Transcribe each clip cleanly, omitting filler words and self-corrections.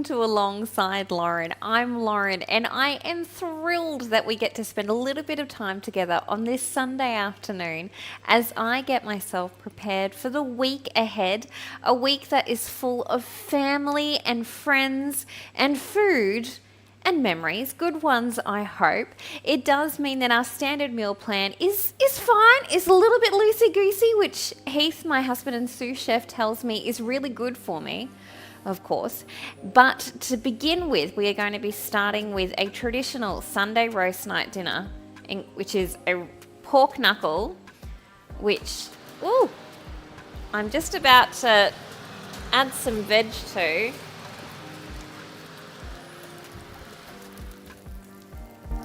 welcome to Alongside Lauren. I'm Lauren, and I am thrilled that we get to spend a little bit of time together on this Sunday afternoon as I get myself prepared for the week ahead, a week that is full of family and friends and food and memories, good ones, I hope. It does mean that our standard meal plan is fine, is a little bit loosey-goosey, which Heath, my husband and sous chef, tells me is really good for me, of course. But to begin with, we are going to be starting with a traditional Sunday roast night dinner, which is a pork knuckle, which, I'm just about to add some veg to.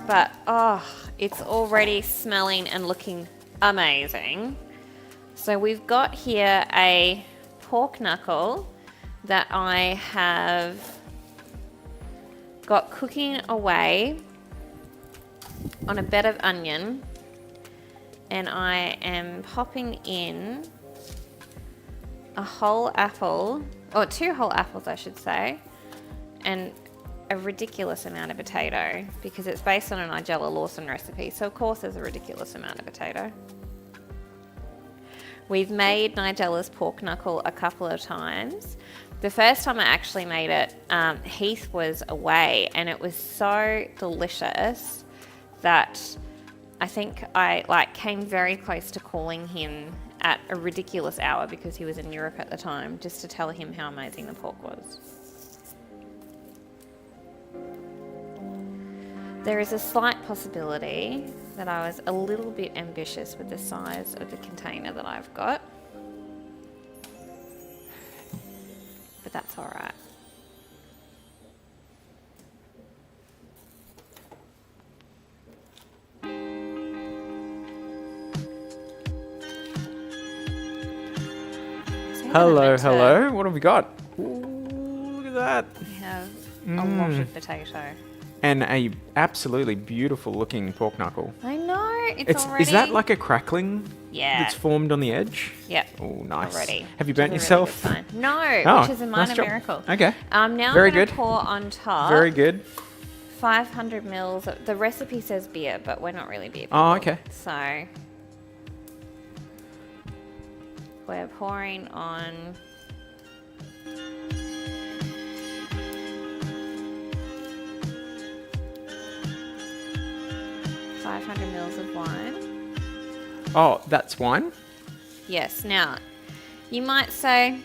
But, it's already smelling and looking amazing. So we've got here a pork knuckle that I have got cooking away on a bed of onion. And I am popping in a whole apple, or 2 whole apples, I should say, and a ridiculous amount of potato, because it's based on a Nigella Lawson recipe, so of course there's a ridiculous amount of potato. We've made Nigella's pork knuckle a couple of times. The first time I actually made it, Heath was away, and it was so delicious that I think I came very close to calling him at a ridiculous hour, because he was in Europe at the time, just to tell him how amazing the pork was. There is a slight possibility that I was a little bit ambitious with the size of the container that I've got. But that's all right. Hello. What have we got? Ooh, look at that. We have a lot of potato. And a absolutely beautiful looking pork knuckle. I know, it's already... Is that like a crackling? Yeah. That's formed on the edge? Yep. Oh, nice. Already. Have you burnt Which is a yourself? really good sign. No, Oh, which is a nice minor job. miracle. Okay. Now Very I'm going good. to pour on top. Very good. 500 mils. The recipe says beer, but we're not really beer people. Oh, okay. So we're pouring on 500 mils of wine. Oh, that's wine? Yes. Now, you might say,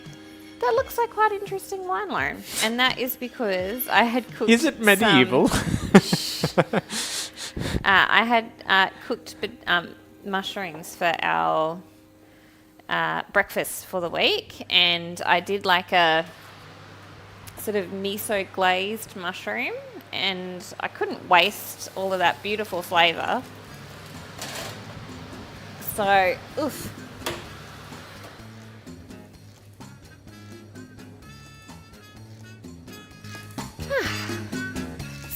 that looks like quite interesting wine, Lauren. And that is because I had cooked Is it medieval? I had cooked mushrooms for our breakfast for the week, and I did like a sort of miso glazed mushroom, and I couldn't waste all of that beautiful flavour. So, oof.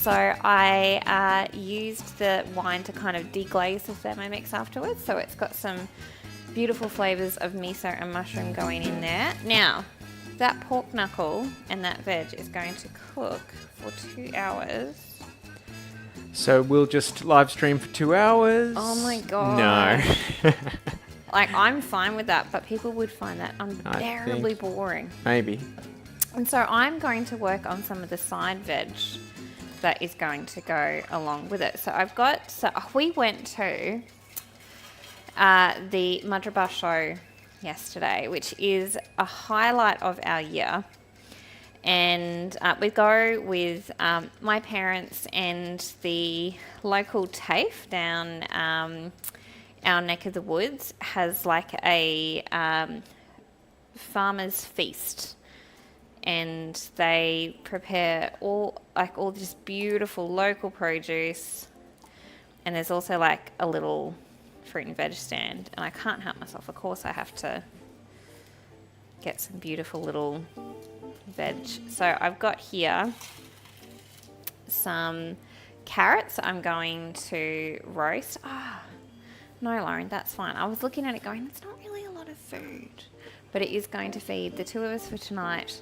So I used the wine to kind of deglaze the Thermomix afterwards, so it's got some beautiful flavours of miso and mushroom going in there. Now, that pork knuckle and that veg is going to cook for 2 hours. So we'll just live stream for 2 hours? Oh my god. No. Like, I'm fine with that, but people would find that unbearably boring. Maybe. And so I'm going to work on some of the side veg that is going to go along with it. So we went to the Madraba show yesterday, which is a highlight of our year. And we go with my parents and the local TAFE down our neck of the woods has like a farmer's feast. And they prepare all this beautiful local produce. And there's also like a little fruit and veg stand. And I can't help myself. Of course, I have to get some beautiful little veg. So I've got here some carrots I'm going to roast. No, Lauren, that's fine. I was looking at it going, it's not really a lot of food. But it is going to feed the two of us for tonight.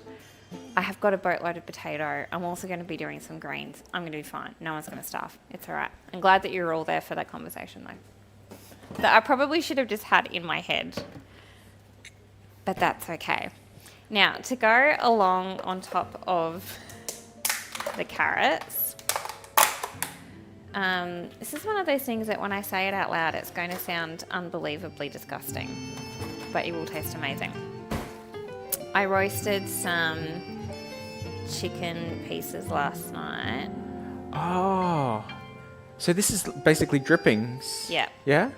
I have got a boatload of potato. I'm also going to be doing some greens. I'm going to be fine. No one's going to starve. It's all right. I'm glad that you're all there for that conversation, though. That I probably should have just had in my head. But that's okay. Now, to go along on top of the carrots, this is one of those things that when I say it out loud, it's going to sound unbelievably disgusting, but it will taste amazing. I roasted some chicken pieces last night. Oh. So this is basically drippings. Yeah. Yeah?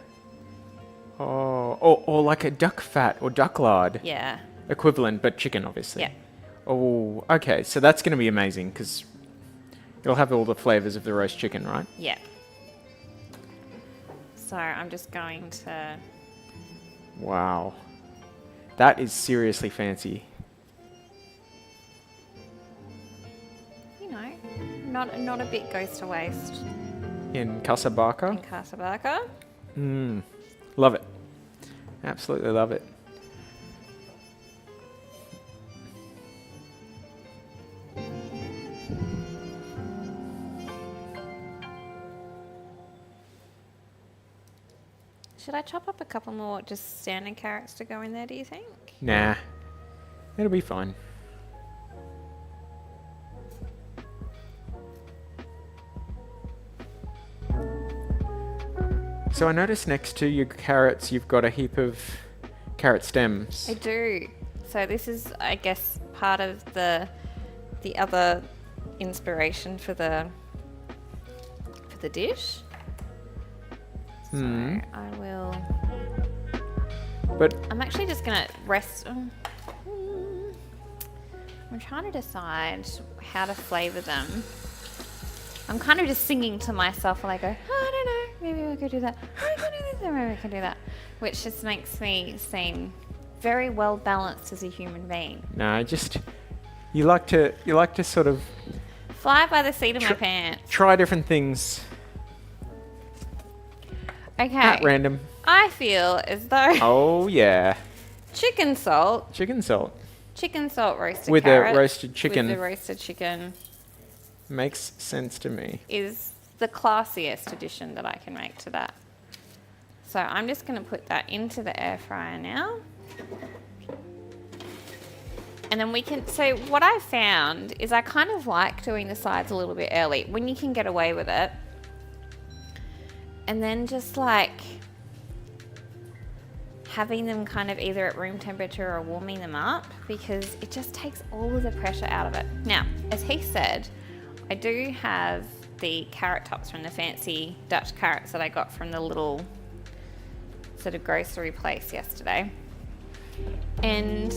Oh, or like a duck fat or duck lard Yeah. equivalent, but chicken, obviously. Yeah. Oh, okay. So that's going to be amazing because it'll have all the flavors of the roast chicken, right? Yeah. So I'm just going to... Wow. That is seriously fancy. You know, not a bit goes to waste In Casablanca? in Casablanca. Love it. Absolutely love it. Should I chop up a couple more just standard carrots to go in there, do you think? Nah. It'll be fine. So I noticed next to your carrots, you've got a heap of carrot stems. I do. So this is, I guess, part of the other inspiration for the dish. So I will. But I'm actually just gonna rest. I'm trying to decide how to flavour them. I'm kind of just singing to myself while I go, oh, I don't know, maybe we could do that. Oh, we could do this, or maybe we could do that. Which just makes me seem very well balanced as a human being. no, just you like to sort of Fly by the seat of my pants. try different things Okay. at random. I feel as though Oh yeah, chicken salt roasted with carrots a roasted chicken with the roasted chicken makes sense to me. is the classiest addition that I can make to that. So I'm just going to put that into the air fryer now. And then we can, so what I found is I kind of like doing the sides a little bit early when you can get away with it. And then just like having them kind of either at room temperature or warming them up, because it just takes all of the pressure out of it. Now, as he said, I do have the carrot tops from the fancy Dutch carrots that I got from the little sort of grocery place yesterday. And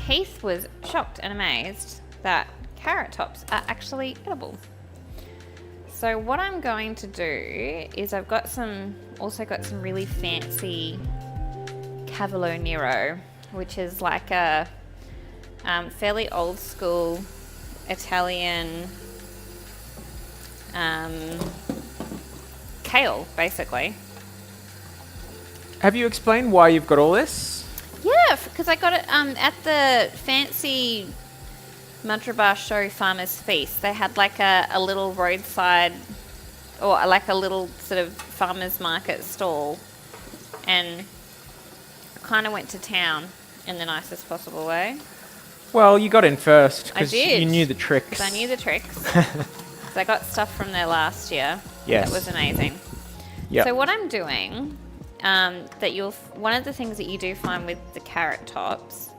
Heath was shocked and amazed that carrot tops are actually edible. So what I'm going to do is I've got also got some really fancy Cavolo Nero, which is like a fairly old school Italian kale, basically. Have you explained why you've got all this? Yeah, because I got it at the fancy Madrabar Show Farmers Feast. They had like a little roadside, or like a little sort of farmers market stall, and kind of went to town in the nicest possible way. Well, you got in first I because did. you knew the tricks. 'Cause I knew the tricks. 'Cause I got stuff from there last year. Yes. That was amazing. Yep. So what I'm doing, one of the things that you do find with the carrot tops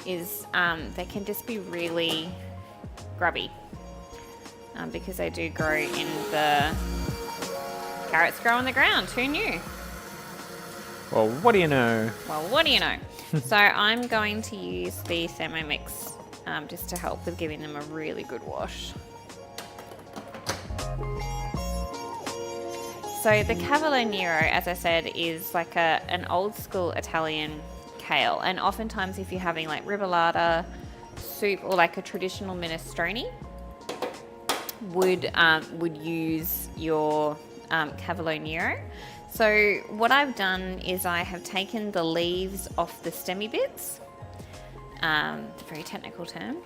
is they can just be really grubby because they do grow in the carrots grow on the ground. Who knew? Well, what do you know? Well, what do you know? So I'm going to use the Thermomix just to help with giving them a really good wash. So the Cavolo Nero, as I said, is like an old school Italian kale, and oftentimes if you're having like ribollata soup or like a traditional minestrone, would use your Cavolo Nero. So what I've done is I have taken the leaves off the stemmy bits, a very technical term,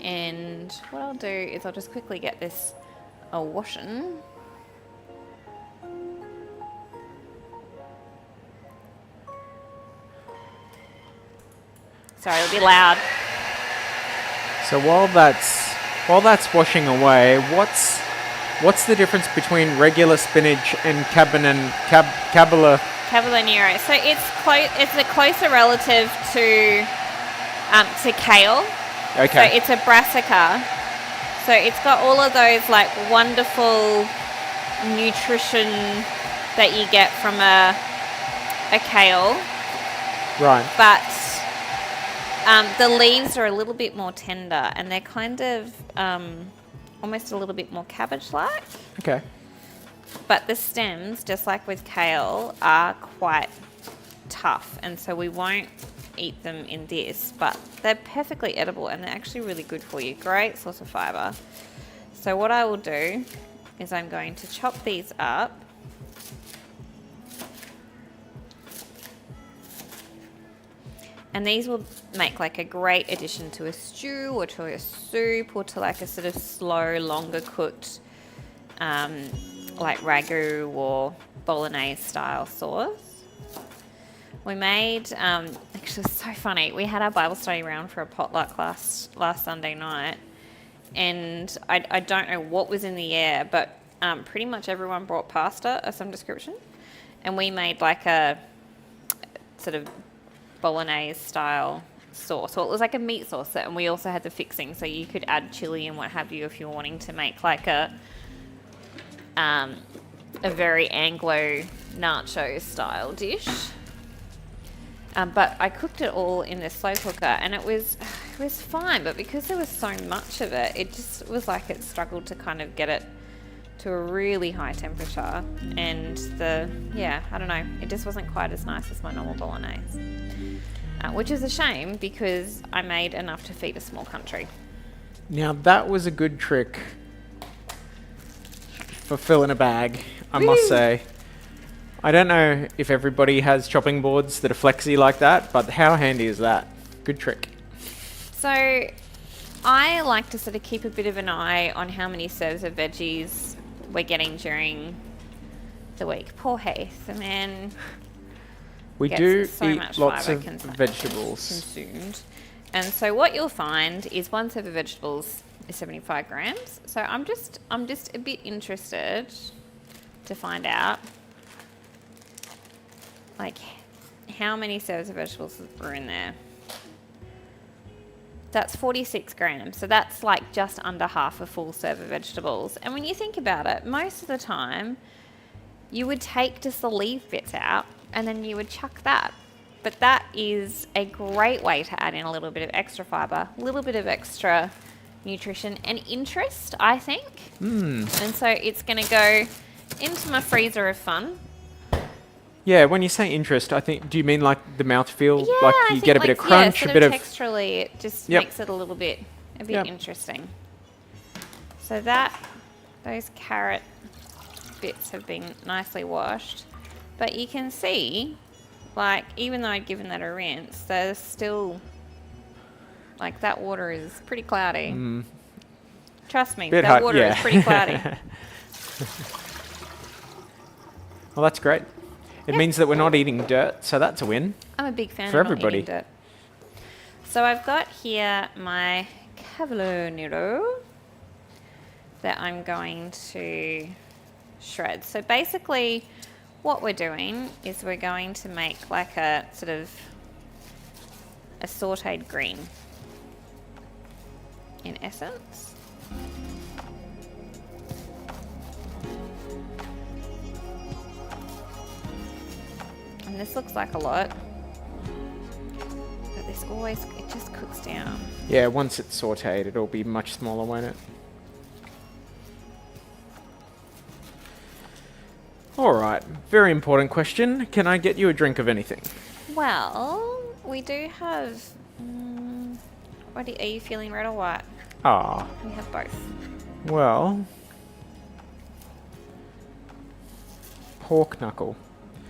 And what I'll do is I'll just quickly get this a washing. Sorry, it'll be loud. So while that's washing away, what's the difference between regular spinach and cabala? Cavallonero. So it's a closer relative to kale. Okay. So it's a brassica. So it's got all of those like wonderful nutrition that you get from a kale. Right. But the leaves are a little bit more tender and they're kind of almost a little bit more cabbage-like. Okay. But the stems, just like with kale, are quite tough. And so we won't eat them in this, but they're perfectly edible and they're actually really good for you. Great source of fiber. So what I will do is I'm going to chop these up. And these will make like a great addition to a stew or to a soup or to like a sort of slow, longer cooked like ragu or bolognese style sauce. We made, actually it was so funny, we had our Bible study round for a potluck last Sunday night, and I don't know what was in the air, but pretty much everyone brought pasta of some description, and we made like a sort of bolognese style sauce. So it was like a meat sauce, and we also had the fixing, so you could add chili and what have you if you're wanting to make like a very Anglo nacho style dish. But I cooked it all in the slow cooker, and it was fine. But because there was so much of it, it just was like it struggled to kind of get it to a really high temperature. And I don't know, it just wasn't quite as nice as my normal bolognese, which is a shame because I made enough to feed a small country. Now that was a good trick for filling a bag, I must say. I don't know if everybody has chopping boards that are flexy like that, but how handy is that? Good trick. So I like to sort of keep a bit of an eye on how many serves of veggies we're getting during the week. Poor Heath, the man We gets do so eat much lots fibre of vegetables. consumed. And so what you'll find is one serve of vegetables is 75 grams. So I'm just a bit interested to find out like how many serves of vegetables are in there. That's 46 grams. So that's like just under half a full serve of vegetables. And when you think about it, most of the time you would take just the leaf bits out and then you would chuck that. But that is a great way to add in a little bit of extra fibre, a little bit of extra nutrition and interest, I think. And so it's going to go into my freezer of fun. Yeah, when you say interest, I think, do you mean like the mouthfeel? Yeah, like I you think get a bit of crunch, sort a bit of... texturally, it just Yep. makes it a little bit Yep. interesting. So those carrot bits have been nicely washed, but you can see, like, even though I'd given that a rinse, there's still, like, that water is pretty cloudy. Trust me, that water is pretty cloudy. Well, that's great. It means that we're not eating dirt, so that's a win. I'm a big fan For of not everybody. eating dirt. So I've got here my cavallonero that I'm going to shred. So basically what we're doing is we're going to make like a sort of a sautéed green in essence. And this looks like a lot, but this always, it just cooks down. Yeah, once it's sautéed, it'll be much smaller, won't it? All right, very important question. Can I get you a drink of anything? Well, we do have, are you feeling red or white? Ah, We have both. well, pork knuckle.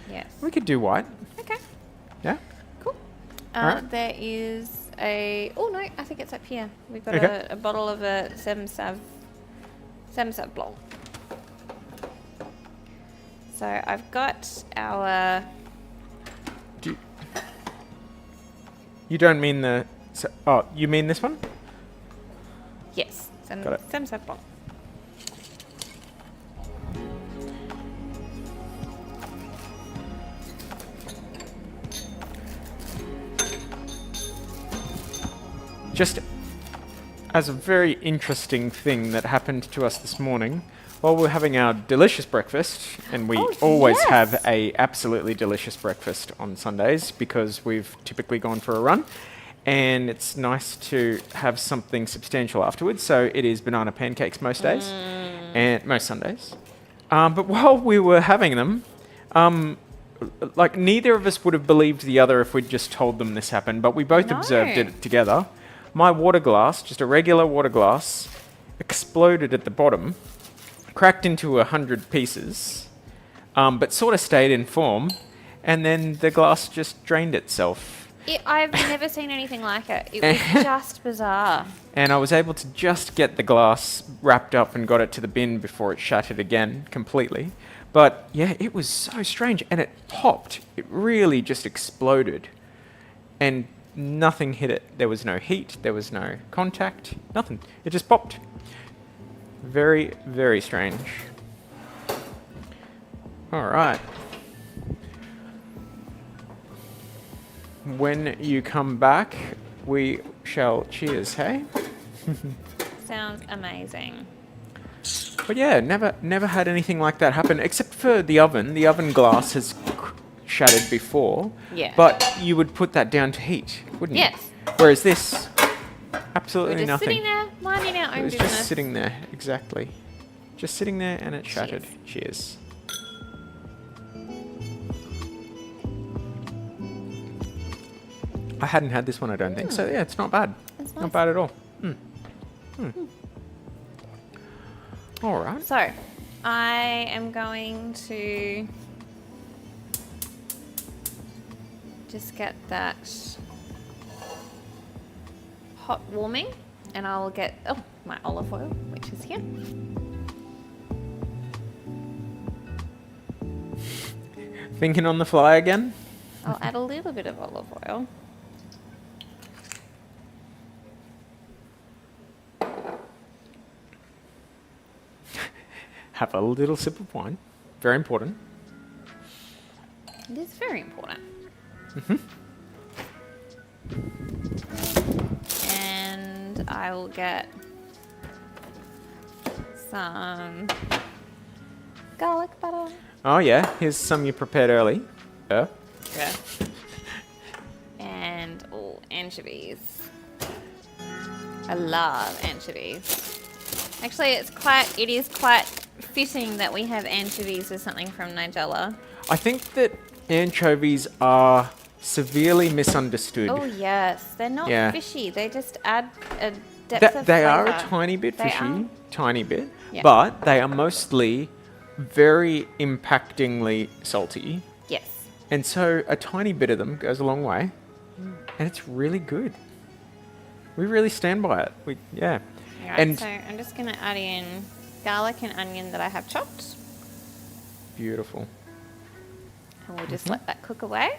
Yes. We could do white. Okay, Yeah? cool. Alright. There is a... Oh, no, I think it's up here. We've got Okay. a bottle of a Sem Sav Blanc. So I've got our... You don't mean the... oh, you mean this one? Yes, Got it. Sem Sav Blanc. Just as a very interesting thing that happened to us this morning, while we're having our delicious breakfast, and we always have a absolutely delicious breakfast on Sundays because we've typically gone for a run, and it's nice to have something substantial afterwards. So it is banana pancakes most days, and most Sundays. But while we were having them, like neither of us would have believed the other if we'd just told them this happened, but we both observed it together. My water glass, just a regular water glass, exploded at the bottom, cracked into 100 pieces, but sort of stayed in form, and then the glass just drained itself. I've never seen anything like it. It was just bizarre. And I was able to just get the glass wrapped up and got it to the bin before it shattered again completely. But yeah, it was so strange, and it popped. It really just exploded. And nothing hit it. There was no heat, there was no contact, nothing. It just popped. Very, very strange. All right. When you come back, we shall cheers, hey? Sounds amazing. But yeah, never had anything like that happen, except for the oven. The oven glass has shattered before. Yeah. But you would put that down to heat, wouldn't you? Yes. Whereas this, absolutely We're just nothing. sitting there, minding our It own was business. just sitting there, exactly. Just sitting there and it shattered. Cheers. I hadn't had this one, I don't think. So yeah, it's not bad. It's Not nice. bad at all. All right. So, I am going to just get that hot warming, and I will get my olive oil, which is here. Thinking on the fly again? I'll add a little bit of olive oil. Have a little sip of wine. Very important. It is very important. And I will get some garlic butter. Oh yeah, here's some you prepared early. Yeah. And anchovies. I love anchovies. Actually, it is quite fitting that we have anchovies or something from Nigella. I think that anchovies are severely misunderstood. Oh yes, they're not Yeah. fishy. They just add a depth of They are a flavour. tiny bit They fishy, are. tiny bit, Yeah. but they are mostly very impactingly salty. Yes. And so a tiny bit of them goes a long way, and it's really good. We really stand by it. Yeah. Alright, And so I'm just going to add in garlic and onion that I have chopped, beautiful. and we'll just let that cook away.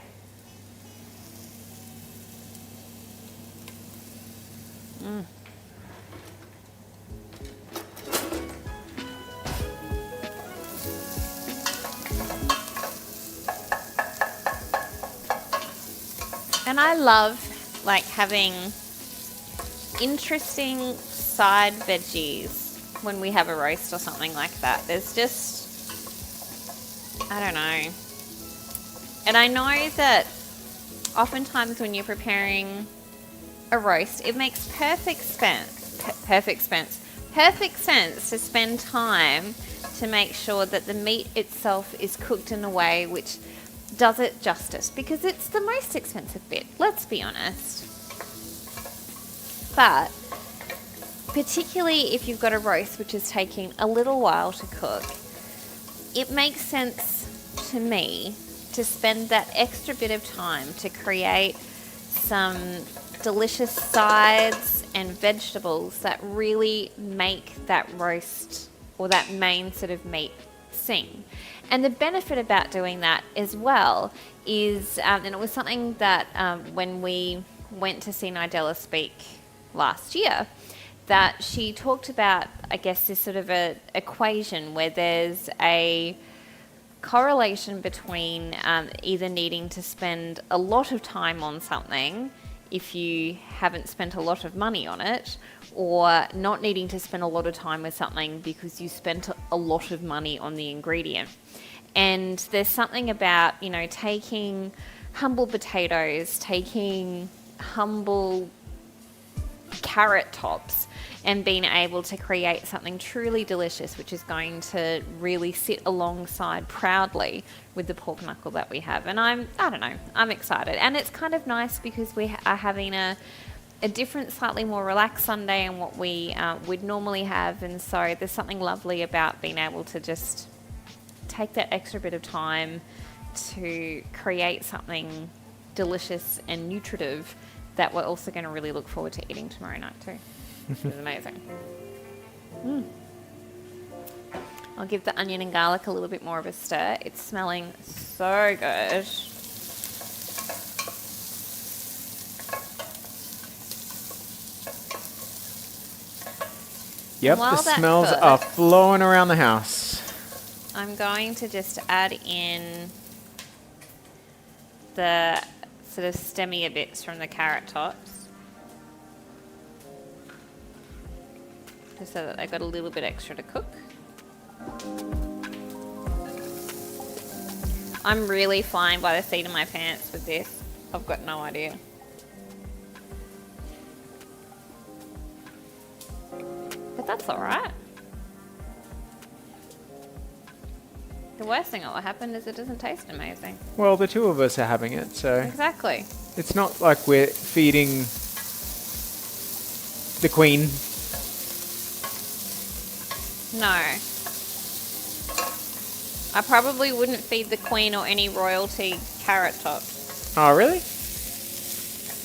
And I love like having interesting side veggies when we have a roast or something like that. There's just, I don't know. And I know that oftentimes when you're preparing a roast, it makes perfect sense to spend time to make sure that the meat itself is cooked in a way which does it justice, because it's the most expensive bit, let's be honest. But particularly if you've got a roast which is taking a little while to cook, it makes sense to me to spend that extra bit of time to create some delicious sides and vegetables that really make that roast or that main sort of meat sing. And the benefit about doing that as well is, and it was something that when we went to see Nigella speak last year, that she talked about, I guess, this sort of a equation where there's a correlation between either needing to spend a lot of time on something if you haven't spent a lot of money on it, or not needing to spend a lot of time with something because you spent a lot of money on the ingredient. And there's something about, you know, taking humble potatoes, taking humble carrot tops, and being able to create something truly delicious, which is going to really sit alongside proudly with the pork knuckle that we have. And I don't know, I'm excited. And it's kind of nice because we are having a different, slightly more relaxed Sunday and what we would normally have. And so there's something lovely about being able to just take that extra bit of time to create something delicious and nutritive that we're also going to really look forward to eating tomorrow night too. Which is amazing. I'll give the onion and garlic a little bit more of a stir. It's smelling so good. Yep, the smells are flowing around the house. I'm going to just add in the sort of stemmier bits from the carrot tops, just so that they've got a little bit extra to cook. I'm really flying by the seat of my pants with this. I've got no idea. But that's alright. The worst thing that will happen is it doesn't taste amazing. Well, the two of us are having it, so... Exactly. It's not like we're feeding the queen. No. I probably wouldn't feed the queen or any royalty carrot tops. Oh, really?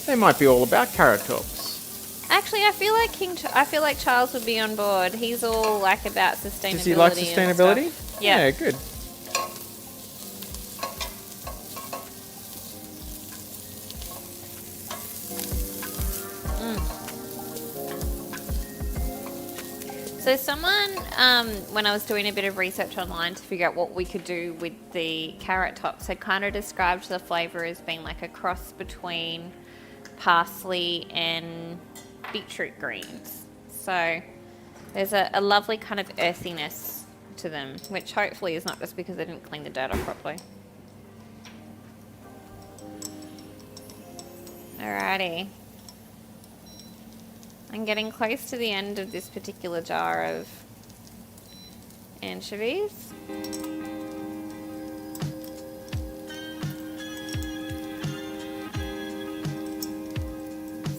They might be all about carrot tops. Actually, I feel like Charles would be on board. He's all like about sustainability. Does he like sustainability? Yeah, good. So someone, when I was doing a bit of research online to figure out what we could do with the carrot tops, had kind of described the flavour as being like a cross between parsley and beetroot greens. So there's a lovely kind of earthiness to them, which hopefully is not just because I didn't clean the dirt off properly. Alrighty. I'm getting close to the end of this particular jar of anchovies.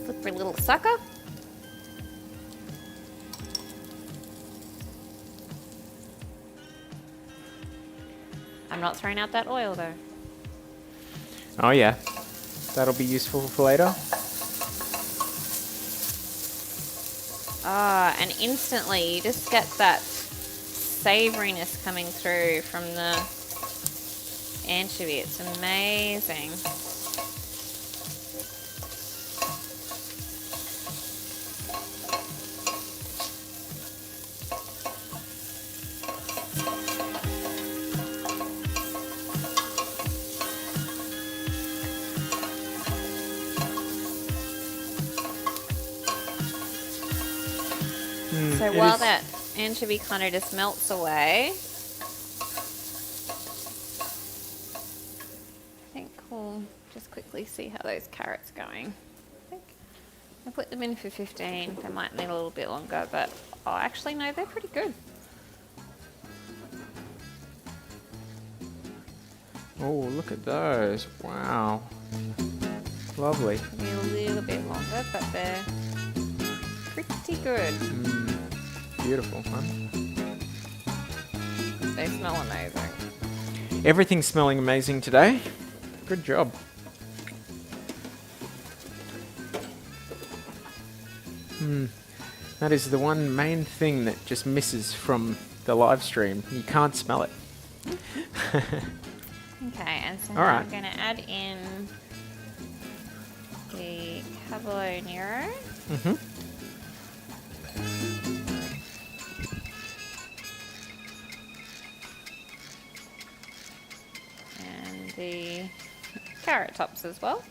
Slippery little sucker. I'm not throwing out that oil though. Oh yeah, that'll be useful for later. Ah, and instantly you just get that savouriness coming through from the anchovy. It's amazing. So while that anchovy kind of just melts away, I think we'll just quickly see how those carrots are going. I think I put them in for 15. They might need a little bit longer, but oh, actually no, they're pretty good. Oh, look at those. Wow. Lovely. Maybe a little bit longer, but they're pretty good. Beautiful, huh? They smell amazing. Everything's smelling amazing today. Good job. That is the one main thing that just misses from the live stream. You can't smell it. Okay, and so All now right. I'm going to add in the Cavolo Nero. Mm-hmm. And the carrot tops as well.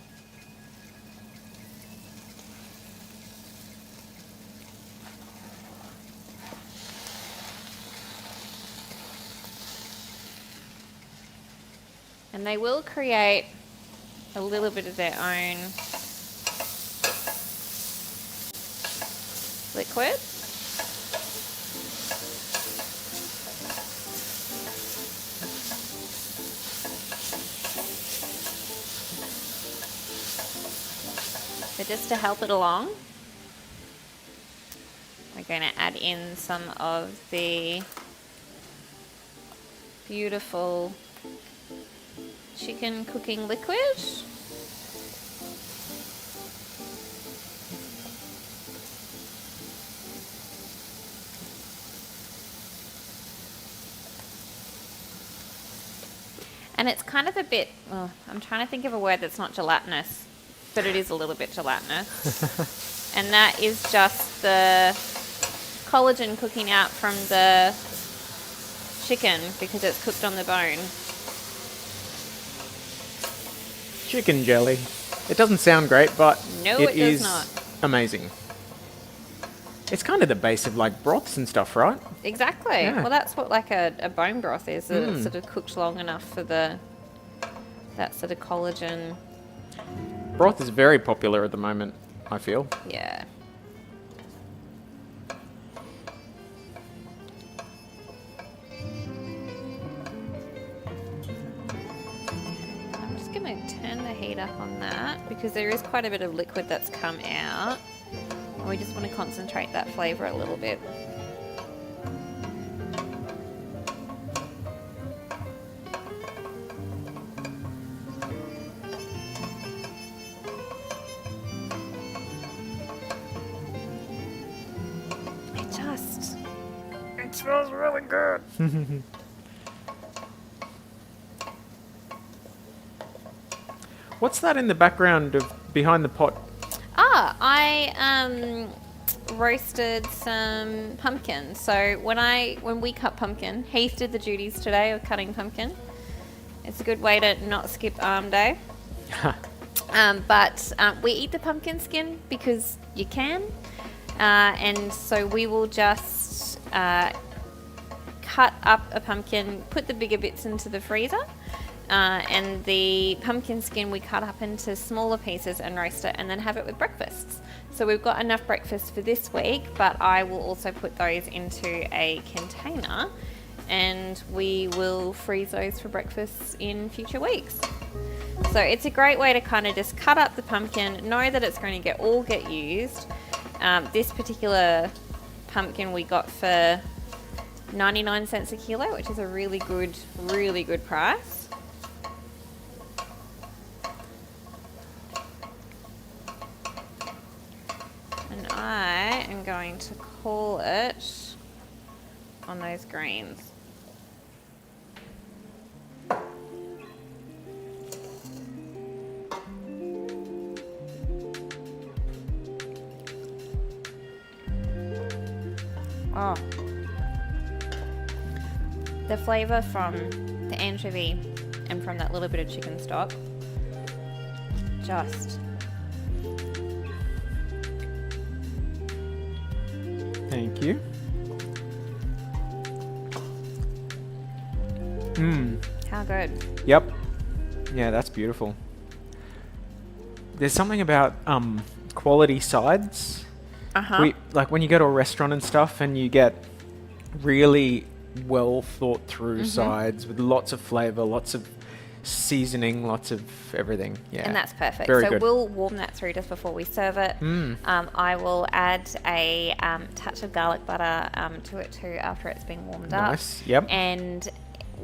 And they will create a little bit of their own liquid. So just to help it along, we're going to add in some of the beautiful chicken cooking liquid. And it's kind of a bit, I'm trying to think of a word that's not gelatinous, but it is a little bit gelatinous. And that is just the collagen cooking out from the chicken because it's cooked on the bone. Chicken jelly. It doesn't sound great, but No, it it does is not. amazing. It's kind of the base of like broths and stuff, right? Exactly. Yeah. Well, that's what like a bone broth is. That it's sort of cooked long enough for that sort of collagen. Broth is very popular at the moment, I feel. Yeah. I'm just going to turn the heat up on that because there is quite a bit of liquid that's come out. And we just want to concentrate that flavour a little bit. It smells really good. What's that in the background of behind the pot? I roasted some pumpkin. So when we cut pumpkin, Heath did the duties today of cutting pumpkin. It's a good way to not skip arm day. But we eat the pumpkin skin because you can. And so we will just cut up a pumpkin, put the bigger bits into the freezer. And the pumpkin skin we cut up into smaller pieces and roast it and then have it with breakfasts. So we've got enough breakfast for this week, but I will also put those into a container and we will freeze those for breakfast in future weeks. So it's a great way to kind of just cut up the pumpkin, know that it's going to get used. This particular pumpkin we got for 99 cents a kilo, which is a really good price. And I am going to call it on those greens. Oh, the flavour from the anchovy and from that little bit of chicken stock, just Thank you. how good. Yep. Yeah, that's beautiful. There's something about quality sides. Like when you go to a restaurant and stuff and you get really well thought through sides with lots of flavor, lots of seasoning, lots of everything. Yeah. And that's perfect. Very so good. we'll warm that through just before we serve it. I will add a touch of garlic butter to it too after it's been warmed up. Nice. Yep. And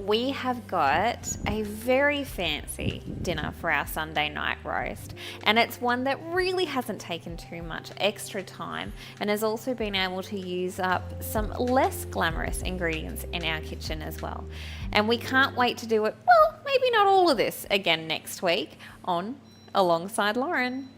we have got a very fancy dinner for our Sunday night roast, and it's one that really hasn't taken too much extra time and has also been able to use up some less glamorous ingredients in our kitchen as well. And we can't wait to do it, well, maybe not all of this again next week on Alongside Lauren.